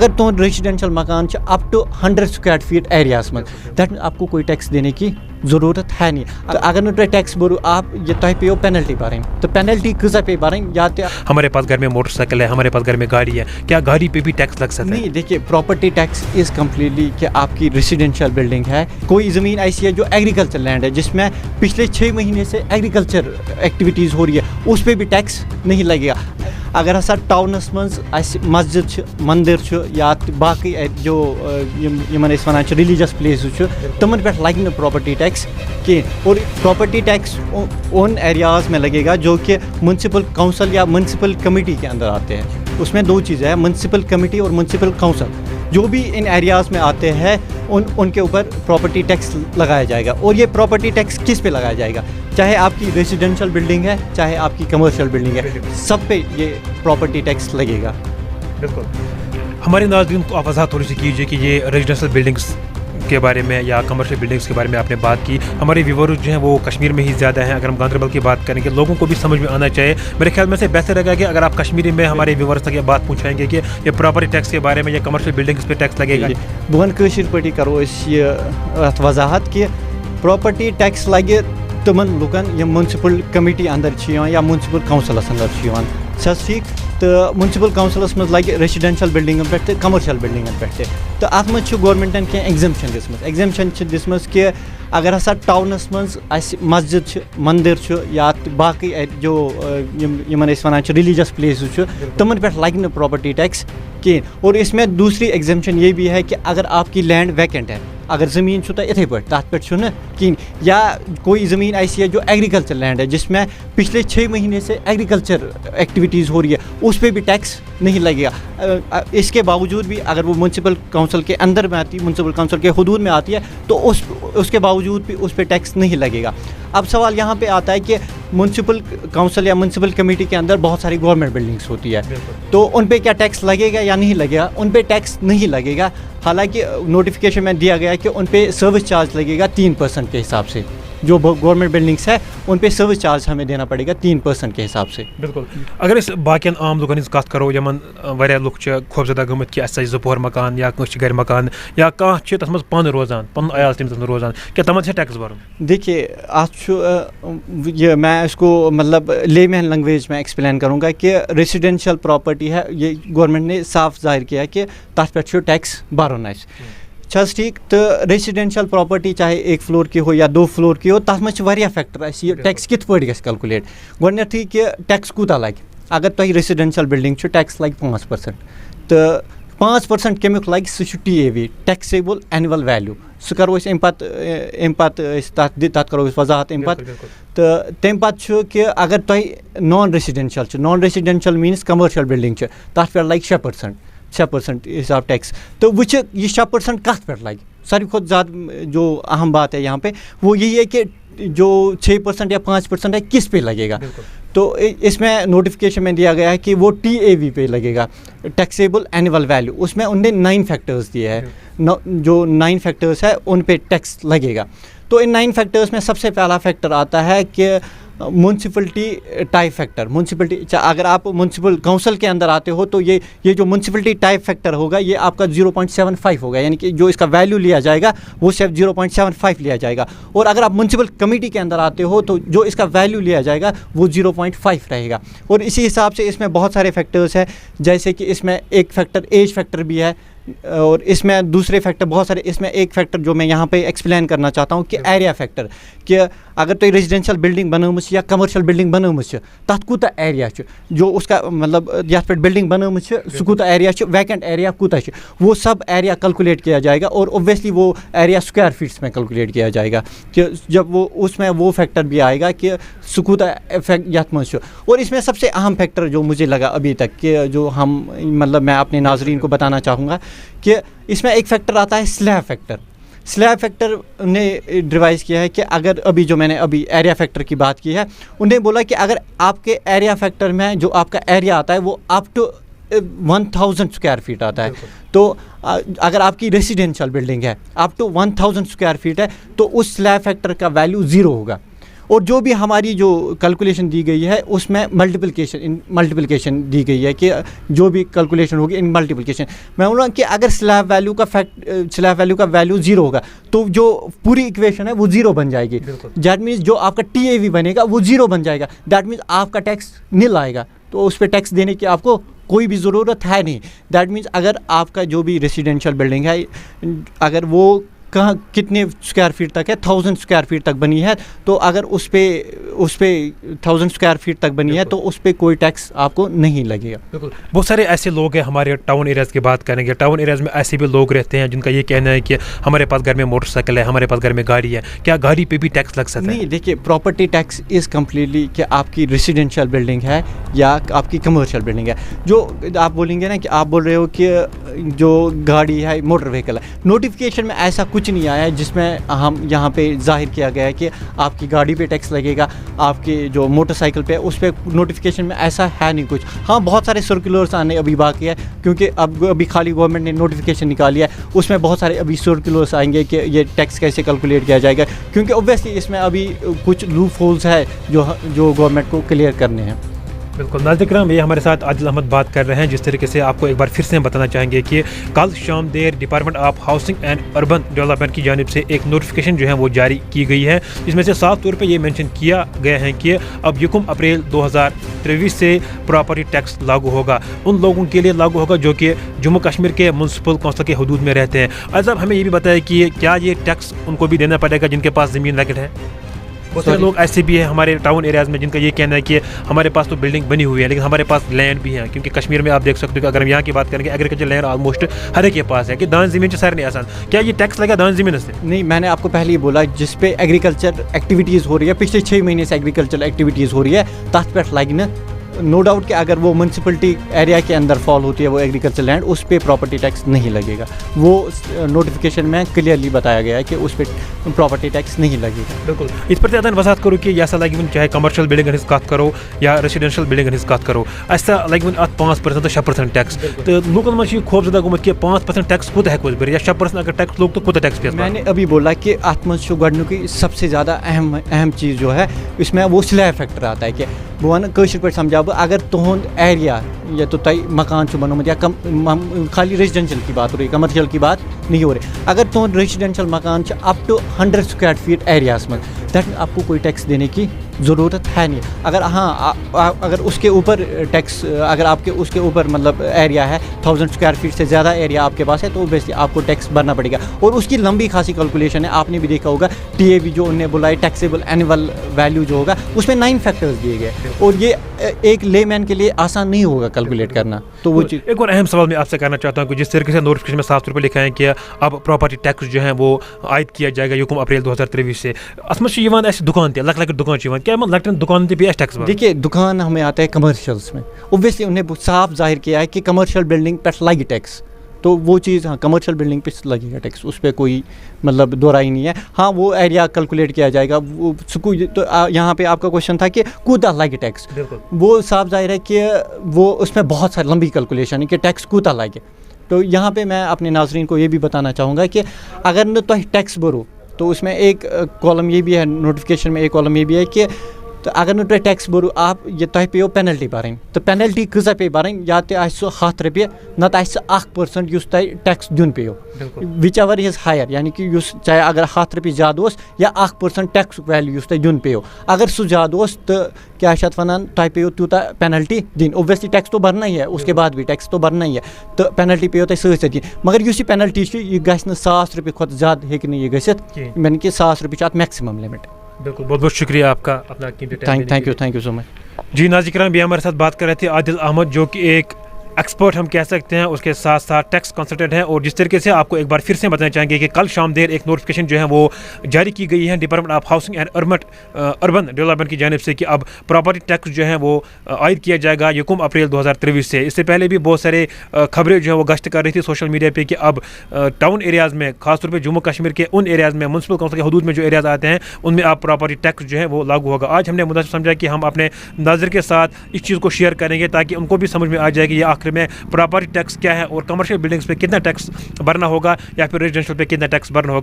اگر تہد ریزیڈینشل مکان up to 100 square feet areas من دیٹ مین آپ کو کوئی ٹیکس دینے کی ضرورت ہے نہیں. اگر نہ تھی ٹیکس بھرو آپ یہ تہ پیو پینلٹی بھریں تو پینلٹی کۭژاہ پے بھریں یا ہمارے پاس گھر میں موٹر سائیکل ہے, ہمارے پاس گھر میں گاڑی ہے, کیا گاڑی پہ بھی ٹیکس لگ سکتا ہے؟ نہیں دیکھیے پراپرٹی ٹیکس از کمپلیٹلی کہ آپ کی ریزیڈینشیل بلڈنگ ہے, کوئی زمین ایسی ہے جو ایگریکلچر لینڈ ہے جس میں پچھلے 6 مہینے سے ایگریکلچر ایکٹیویٹیز ہو رہی ہے اس پہ بھی ٹیکس نہیں لگے گا. اگر ہسا ٹاؤنس مز مسجد مندر یا باقی جو ونان ریلیجس پلیسز تمن پہ لگہ پراپرٹی ٹیکس کہیں, اور پراپرٹی ٹیکس ان ایریاز میں لگے گا جو کہ میونسپل کونسل یا میونسپل کمیٹی کے اندر آتے ہیں. اس میں 2 چیزیں ہیں, میونسپل کمیٹی اور میونسپل کونسل. جو بھی ان ایریاز میں آتے ہیں ان کے اوپر پراپرٹی ٹیکس لگایا جائے گا. اور یہ پراپرٹی ٹیکس کس پہ لگایا جائے گا, چاہے آپ کی ریزیڈینشیل بلڈنگ ہے چاہے آپ کی کمرشل بلڈنگ ہے, سب پہ یہ پراپرٹی ٹیکس لگے گا. بالکل. ہمارے ناظرین کو آپ وضاحت تھوڑی سی کیجیے کہ یہ ریزیڈینشیل بلڈنگس کے بارے میں یا کمرشل بلڈنگس کے بارے میں آپ نے بات کی. ہمارے ویورز جو ہیں وہ کشمیر میں ہی زیادہ ہیں. اگر ہم گاندربل کی بات کریں کہ لوگوں کو بھی سمجھ میں آنا چاہیے, میرے خیال میں سے بہتر رہے گا کہ اگر آپ کشمیری میں ہمارے ویورز تک یہ بات پہنچائیں گے کہ یہ پراپرٹی ٹیکس کے بارے میں یا کمرشل بلڈنگس پہ ٹیکس لگے گا. بہن کشیر پٹی کرو یہ وضاحت کہ پراپرٹی ٹیکس لگے تمن لکن یہ میونسپل کمیٹی اندر یا میونسپل کونسلس اندر سس ٹھیک. تو میونسپل کونسلس مز لگہ ریزیڈینشیل بلڈنگن پہ تو کمرشل بلڈنگن پہ تو ات مز گورنمنٹن کی ایگزمپشن دِژمٕژ. ایگزمپشن دِژمٕژ کہ اگر ہسا ٹاؤنس مز مسجد مندر یا باقی جو ونان ریلیجس پلیسز تمن پہ لگہ پراپرٹی ٹیکس کہیں. اور اس میں دوسری ایگزمپشن یہ بھی ہے کہ اگر آپ کی لینڈ ویکنٹ ہے, اگر زمین تہ اتھے پہ تر پہ کہیں, یا کوئی زمین ایسی ہے جو ایگریکلچر لینڈ ہے جس میں پچھلے 6 مہینے سے ایگریکلچر ایکٹیویٹیز ہو رہی ہے اس پہ بھی ٹیکس نہیں لگے گا. اس کے باوجود بھی اگر وہ میونسپل کونسل کے اندر میں آتی ہے, میونسپل کونسل کے حدود میں آتی ہے, تو اس کے باوجود بھی اس پہ ٹیکس نہیں لگے گا. اب سوال یہاں پہ آتا ہے کہ میونسپل کونسل یا میونسپل کمیٹی کے اندر بہت ساری گورنمنٹ بلڈنگس ہوتی ہے, تو ان پہ کیا ٹیکس لگے گا یا نہیں لگے گا؟ ان پہ ٹیکس نہیں لگے گا. حالانکہ نوٹیفیکیشن میں دیا گیا ہے کہ ان پہ سروس چارج لگے گا 3% کے حساب سے. جو گورنمنٹ بلڈنگس ہے ان پہ سروس چارج ہمیں دینا پڑے گا 3% کے حساب سے. بالکل. اگر اس باقین عام لوگن ہز کت کرو یمن واریاہ لوگ خوفزدہ گمت کہ اسہ 2 پوہر مکان یا کانٛسہِ گھر مکان یا کانٛہہ تتھ منٛز پانہٕ روزان, پنُن عیال تٔمِس منٛز روزان, کیا تمن سے ٹیکس بھرُن؟ دیکھیے یہ میں اس کو مطلب لے مین لینگویج میں ایکسپلین کروں گا کہ ریزیڈینشیل پراپرٹی ہے, یہ گورنمنٹ نے صاف ظاہر کیا کہ تتھ پہ ٹیکس بھرُن اسہِ. چھس ٹھیک. تو ریزیڈینشیل پراپرٹی چاہے 1 فلور کی ہو یا 2 فلور کی ہو, تر مجھ فیکٹر اس یہ ٹیکس کت پہ گھس کیلکولیٹ. گۄڈنیتھٕے کہ ٹیکس کوٗتاہ لگہِ. اگر تۄہہِ ریزیڈینشیل بلڈنگ ٹیکس لگہِ 5%, تو 5% کمیُک لگہِ سُہ چھُ TAV ٹیکسیبل اینول ویلیو. سُہ کرو أسۍ امہِ پتہٕ تتھ کرو أسۍ وضاحت امہِ پتہٕ. تہٕ تمہِ پتہٕ چھُ کہ اگر تۄہہِ naan residential mains commercial building چھِ تتھ پٮ۪ٹھ لگہِ 6% حساب ٹیکس. تو وچ یہ 6% کت پہ لگے؟ ساروی کھۄتہٕ زیادہ جو اہم بات ہے یہاں پہ وہ یہی ہے کہ جو 6% یا 5% ہے کس پہ لگے گا. تو اس میں نوٹیفیکیشن میں دیا گیا ہے کہ وہ TAV پہ لگے گا, ٹیکسیبل اینول ویلیو. اس میں ان نے 9 فیکٹرز دیے ہیں, جو 9 فیکٹرز ہے ان پہ ٹیکس لگے گا. تو ان 9 فیکٹرز میں سب سے پہلا فیکٹر آتا ہے کہ میونسپلٹی ٹائپ فیکٹر. میونسپلٹی اگر آپ میونسپل کونسل کے اندر آتے ہو تو یہ جو میونسپلٹی ٹائپ فیکٹر ہوگا یہ آپ کا 0.75 ہوگا, یعنی کہ جو اس کا ویلیو لیا جائے گا وہ صرف 0.75 لیا جائے گا. اور اگر آپ میونسپل کمیٹی کے اندر آتے ہو تو جو اس کا ویلیو لیا جائے گا وہ 0.5 رہے گا. اور اسی حساب سے اس میں بہت سارے فیکٹرز ہیں, جیسے کہ اس میں ایک فیکٹر ایج فیکٹر بھی ہے, اور اس میں دوسرے فیکٹر بہت سارے. اس میں ایک فیکٹر جو میں یہاں پہ ایکسپلین کرنا چاہتا ہوں کہ ایریا فیکٹر, کہ اگر تُہۍ ریزیڈینشیل بلڈنگ بنٲومٕژ یا کمرشل بلڈنگ بنٲومٕژ چھِ تتھ کوٗتاہ ایریا چھُ, جو اس کا مطلب یتھ پٮ۪ٹھ بلڈنگ بنٲومٕژ چھِ سُہ کوٗتاہ ایریا چھُ, ویکنٹ ایریا کوٗتاہ چھُ, وہ سب ایریا کیلکولیٹ کیا جائے گا. اور اوبویسلی وہ ایریا اسکوائر فیٹس میں کیلکولیٹ کیا جائے گا, کہ جب وہ اس میں وہ فیکٹر بھی آئے گا کہ سُہ کوٗتاہ یتھ منٛز چھُ. اور اس میں سب سے اہم فیکٹر جو مجھے لگا ابھی تک کہ جو ہم مطلب میں اپنے ناظرین کو بتانا چاہوں گا کہ اس میں ایک فیکٹر آتا ہے سلیب فیکٹر. سلیب فیکٹر نے ڈیوائز کیا ہے کہ اگر ابھی جو میں نے ابھی ایریا فیکٹر کی بات کی ہے, انہوں نے بولا کہ اگر آپ کے ایریا فیکٹر میں جو آپ کا ایریا آتا ہے وہ اپ ٹو 1000 اسکوائر فیٹ آتا ہے, تو اگر آپ کی ریزیڈینشیل بلڈنگ ہے اپ ٹو 1000 اسکوائر فیٹ ہے تو اس سلیب فیکٹر کا ویلیو 0 ہوگا. اور جو بھی ہماری جو کیلکولیشن دی گئی ہے اس میں ملٹیپلیکیشن دی گئی ہے کہ جو بھی کیلکولیشن ہوگی ان ملٹیپلیکیشن. میں بول رہا ہوں کہ اگر سلیب ویلیو کا ویلیو 0 ہوگا تو جو پوری ایکویشن ہے وہ 0 بن جائے گی. دیٹ مینس جو آپ کا ٹی اے وی بنے گا وہ 0 بن جائے گا. دیٹ مینس آپ کا ٹیکس نل آئے گا, تو اس پہ ٹیکس دینے کی آپ کو کوئی بھی ضرورت ہے نہیں. دیٹ مینس اگر آپ کا جو بھی ریزیڈینشیل بلڈنگ ہے اگر وہ کہاں کتنے اسکوائر فیٹ تک ہے 1000 اسکوائر فیٹ تک بنی ہے, تو اگر اس پہ 1000 اسکوائر فیٹ تک بنی ہے تو اس پہ کوئی ٹیکس آپ کو نہیں لگے گا. بالکل. بہت سارے ایسے لوگ ہیں ہمارے ٹاؤن ایریاز کی بات کریں گے, ٹاؤن ایریاز میں ایسے بھی لوگ رہتے ہیں جن کا یہ کہنا ہے کہ ہمارے پاس گھر میں موٹر سائیکل ہے, ہمارے پاس گھر میں گاڑی ہے, کیا گاڑی پہ بھی ٹیکس لگ سکتا ہے؟ نہیں, دیکھیے پراپرٹی ٹیکس از کمپلیٹلی کہ آپ کی ریزیڈینشیل بلڈنگ ہے یا آپ کی کمرشل بلڈنگ ہے. جو آپ بولیں گے نا کہ آپ بول رہے ہو کہ جو گاڑی ہے موٹر وہیکل ہے, نوٹیفیکیشن میں ایسا کچھ نہیں آیا ہے جس میں ہم یہاں پہ ظاہر کیا گیا ہے کہ آپ کی گاڑی پہ ٹیکس لگے گا, آپ کے جو موٹر سائیکل پہ اس پہ نوٹیفیکیشن میں ایسا ہے نہیں کچھ. ہاں بہت سارے سرکولرس آنے ابھی باقی ہے کیونکہ ابھی خالی گورنمنٹ نے نوٹیفیکیشن نکالی ہے, اس میں بہت سارے ابھی سرکولرس آئیں گے کہ یہ ٹیکس کیسے کیلکولیٹ کیا جائے گا, کیونکہ اوبویسلی اس میں ابھی کچھ لوپ ہولز ہے جو گورنمنٹ کو کلیئر کرنے ہیں. بالکل. ناظرین کرام, یہ ہمارے ساتھ عادل احمد بات کر رہے ہیں. جس طریقے سے آپ کو ایک بار پھر سے بتانا چاہیں گے کہ کل شام دیر department of housing and urban development کی جانب سے ایک نوٹیفیکیشن جو ہے وہ جاری کی گئی ہے, جس میں سے صاف طور پہ یہ مینشن کیا گیا ہے کہ اب 1 اپریل 2023 سے پراپرٹی ٹیکس لاگو ہوگا. ان لوگوں کے لیے لاگو ہوگا جو کہ جموں کشمیر کے میونسپل کونسل کے حدود میں رہتے ہیں. صاحب ہمیں یہ بھی بتائیں کہ کیا یہ ٹیکس ان کو بھی دینا پڑے گا جن کے پاس زمین لیکٹ ہے؟ بہت سارے لوگ ایسے بھی ہیں ہمارے ٹاؤن ایریاز میں جن کا یہ کہنا ہے کہ ہمارے پاس تو بلڈنگ بنی ہوئی ہے لیکن ہمارے پاس لینڈ بھی ہیں, کیونکہ کشمیر میں آپ دیکھ سکتے ہو کہ اگر ہم یہاں کی بات کریں گے ایگریکلچر لینڈ آلموسٹ ہر ایک کے پاس ہے کہ دان زمین سے سارے نہیں آسان. کیا یہ ٹیکس لگا دان زمین سے؟ نہیں, میں نے آپ کو پہلے ہی بولا جس پہ ایگریکلچر ایکٹیویٹیز ہو رہی ہے پچھلے 6 مہینے سے ایگریکلچر ایکٹیویٹیز ہو رہی ہے تحت پہ لگی نا نو ڈاؤٹ کہ اگر وہ میونسپلٹی ایریا کے اندر فال ہوتی ہے وہ ایگریکلچر لینڈ اس پہ پراپرٹی ٹیکس نہیں لگے گا. وہ نوٹیفیکیشن میں کلیئرلی بتایا گیا ہے کہ اس پہ پراپرٹی ٹیکس نہیں لگے گا. بالکل. اس پر زیادہ وضاحت کرو کہ یہ ایسا لگی چاہے کمرشل بلڈنگ ہز کت کرو یا ریزیڈینشل بلڈنگ ہز کت کرو, ایسا لگی ات 5% 6% ٹیکس, تو لوکن من خوف زدہ گومت کہ 5% ٹیکس کوتہ ہیکو بھر یا 6% اگر ٹیکس لوگ تو کوتہ ٹیکس پیس. میں نے ابھی بولا کہ ات من گۄڈنیُکُے سب سے زیادہ اہم چیز جو ہے اس میں وہ سلیب فیکٹر آتا ہے کہ بہٕ وَنہٕ کٲشِر پٲٹھۍ سمجھاو بہٕ اگر تُہُنٛد ایریا یا تو تۄہہِ مکان چھُ بنومُت یا خالی ریزیڈینشل کی بات ہو رہی ہے کمرشل کی بات نہیں ہو رہی, اگر تُہُنٛد ریزیڈینشل مکان چھُ up to 100 square feet areas منٛز دیٹ آپ کو کوئی ٹیکس دینے کی ضرورت ہے نہیں. اگر ہاں اگر اس کے اوپر ٹیکس اگر آپ کے اس کے اوپر مطلب ایریا ہے 1000 اسکوائر فیٹ سے زیادہ ایریا آپ کے پاس ہے تو اوبیسلی آپ کو ٹیکس بھرنا پڑے گا. اور اس کی لمبی خاصی کیلکولیشن ہے, آپ نے بھی دیکھا ہوگا ٹی اے وی جو انہوں نے بولا ہے ٹیکسیبل اینول ویلیو جو ہوگا اس میں 9 فیکٹرز دیے گئے اور یہ ایک لے مین کے لیے آسان نہیں ہوگا کیلکولیٹ کرنا. تو وہ چیز ایک اور اہم سوال میں آپ سے کرنا چاہتا ہوں کہ جس طریقے سے نوٹیفکیشن میں صاف طور پہ لکھا ہے کہ اب پراپرٹی ٹیکس جو ہے وہ عائد کیا جائے گا 1 اپریل 2023 سے, اس میں یوان ایسے دکان تہ لک دکان یوان کیا لکٹن دکان تہ بیس ٹیکس. دیکھیے دکان ہمیں آتا ہے کمرشلس میں, اوبیسلی انہیں صاف ظاہر کیا ہے کہ کمرشل بلڈنگ پہ لگے ٹیکس, تو وہ چیز ہاں کمرشل بلڈنگ پہ لگے گا ٹیکس, اس پہ کوئی مطلب دو رائے نہیں ہے. ہاں وہ ایریا کیلکولیٹ کیا جائے گا وہ تو یہاں پہ آپ کا کوشچن تھا کہ کوتا لگے ٹیکس, وہ صاف ظاہر ہے کہ وہ اس میں بہت ساری لمبی کیلکولیشن ہے کہ ٹیکس کوتا لگے. تو یہاں پہ میں اپنے ناظرین کو یہ بھی بتانا چاہوں گا کہ اگر نہ تو ٹیکس بھرو تو اس میں ایک کالم یہ بھی ہے نوٹیفکیشن میں, ایک کالم یہ بھی ہے کہ تو اگر نہ تُہۍ ٹیکس بھرو آپ یہ تۄہہِ پیٚیو پینلٹی بھرٕنۍ, تو پینلٹی کۭژاہ پیٚیہِ بھرٕنۍ, یا تہِ آسہِ سُہ 100 رۄپیہِ نتہٕ آسہِ سُہ 1% یُس تۄہہِ ٹیکس دیُن پیٚیو وِچ ایور از ہایر, یعنی کہ یُس چاہے اگر 100 رۄپیہِ زیادٕ اوس یا 1% ٹیکسُک ویلیوٗ یُس تۄہہِ دیُن پیٚیو, اگر سُہ زیادٕ اوس تہٕ کیٛاہ چھِ اَتھ وَنان تۄہہِ پیٚیو تیوٗتاہ پینلٹی دِنۍ. اوبویسلی ٹیکس تو بھرنا ہی ہے, اس کے بعد بھی ٹیکس تو بھرنا ہی ہے, تو پینلٹی پیٚیو تۄہہِ سۭتۍ سۭتۍ دِنۍ. مگر یُس یہِ پینلٹی چھِ یہِ گژھِ نہٕ 100 رۄپیہِ کھۄتہٕ زیادٕ ہیٚکہِ نہٕ یہِ گٔژھِتھ, یعنی کہ 100 رۄپیہِ چھِ اَتھ میکسِمم لِمِٹ. بالکل, بہت بہت شکریہ آپ کا اپنا تھینک یو سو مچ. جی ناظرین کرام, بھی ہمارے ساتھ بات کر رہے تھے عادل احمد جو کہ ایک ایکسپرٹ ہم کہہ سکتے ہیں, اس کے ساتھ ساتھ ٹیکس کنسلٹنٹ ہیں. اور جس طریقے سے آپ کو ایک بار پھر سے بتانا چاہیں گے کہ کل شام دیر ایک نوٹیفکیشن جو ہے وہ جاری کی گئی ہے department of housing and urban development کی جانب سے کہ اب پراپرٹی ٹیکس جو ہے وہ عائد کیا جائے گا 1 اپریل 2023 سے. اس سے پہلے بھی بہت سارے خبریں جو ہیں وہ گشت کر رہی تھی سوشل میڈیا پہ کہ اب ٹاؤن ایریاز میں خاص طور پہ جموں کشمیر کے ان ایریاز میں میونسپل کونسل کے حدود میں جو ایریاز آتے ہیں ان میں اب پراپرٹی ٹیکس جو ہے وہ لاگو ہوگا. آج ہم نے مناسب سمجھا کہ ہم اپنے ناظر کے ساتھ اس چیز کو شیئر کریں گے تاکہ ان کو بھی سمجھ میں آ جائے کہ یہ آخر میں پراپرٹی ٹیکس کیا ہے اور کمرشل بلڈنگس پہ کتنا ٹیکس بھرنا ہوگا یا پھر ریزیڈینشل پہ کتنا ٹیکس بھرنا ہوگا.